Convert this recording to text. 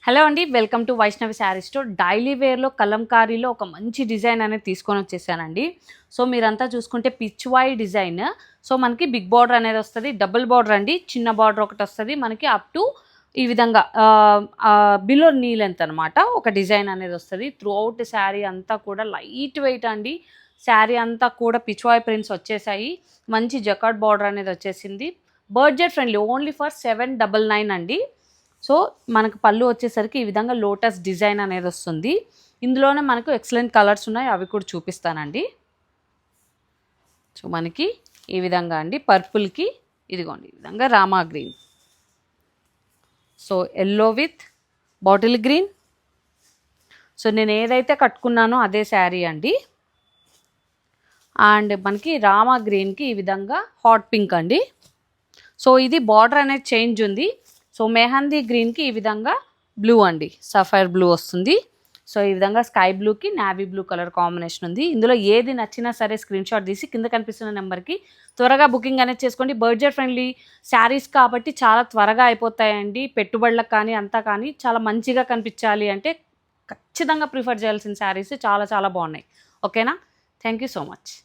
Hello అండి, welcome to Vaishnavi sari store. Daily వేర్లో కలంకారీలో ఒక మంచి డిజైన్ అనేది తీసుకొని వచ్చేసానండి. సో మీరంతా చూసుకుంటే పిచ్వాయి డిజైన్. సో మనకి బిగ్ బార్డర్ అనేది వస్తుంది, డబుల్ బార్డర్ అండి, చిన్న బార్డర్ ఒకటి వస్తుంది మనకి అప్ టు ఈ విధంగా బిలో నీ లెంత్ అనమాట ఒక డిజైన్ అనేది వస్తుంది. త్రూ అవుట్ శారీ అంతా కూడా లైట్ వెయిట్ అండి. శారీ అంతా కూడా పిచ్వాయి ప్రింట్స్ వచ్చేసాయి. మంచి జకార్డ్ బార్డర్ అనేది వచ్చేసింది. బడ్జెట్ ఫ్రెండ్లీ, ఓన్లీ ఫర్ 799 అండి. సో మనకు పళ్ళు వచ్చేసరికి ఈ విధంగా లోటస్ డిజైన్ అనేది వస్తుంది. ఇందులోనే మనకు ఎక్సలెంట్ కలర్స్ ఉన్నాయి, అవి కూడా చూపిస్తానండి. సో మనకి ఈ విధంగా అండి, పర్పుల్కి ఇదిగోండి ఈ విధంగా Rama green, so yellow with bottle green. So నేను ఏదైతే కట్టుకున్నానో అదే శారీ అండి. అండ్ మనకి రామా గ్రీన్కి ఈ విధంగా హాట్ పింక్ అండి. సో ఇది బార్డర్ అనేది చేంజ్ ఉంది. సో మెహందీ గ్రీన్కి ఈ విధంగా బ్లూ అండి, సఫైర్ బ్లూ వస్తుంది. సో ఈ విధంగా స్కై బ్లూకి నావీ బ్లూ కలర్ కాంబినేషన్ ఉంది. ఇందులో ఏది నచ్చినా సరే స్క్రీన్ షాట్ తీసి కింద కనిపిస్తున్న నెంబర్కి త్వరగా బుకింగ్ అనేది చేసుకోండి. బడ్జెట్ ఫ్రెండ్లీ శారీస్ కాబట్టి చాలా త్వరగా అయిపోతాయండి. పెట్టుబడులకు కానీ అంతా కానీ చాలా మంచిగా కనిపించాలి అంటే ఖచ్చితంగా ప్రిఫర్ చేయాల్సిన శారీస్ చాలా చాలా బాగున్నాయి. ఓకేనా? Thank you so much.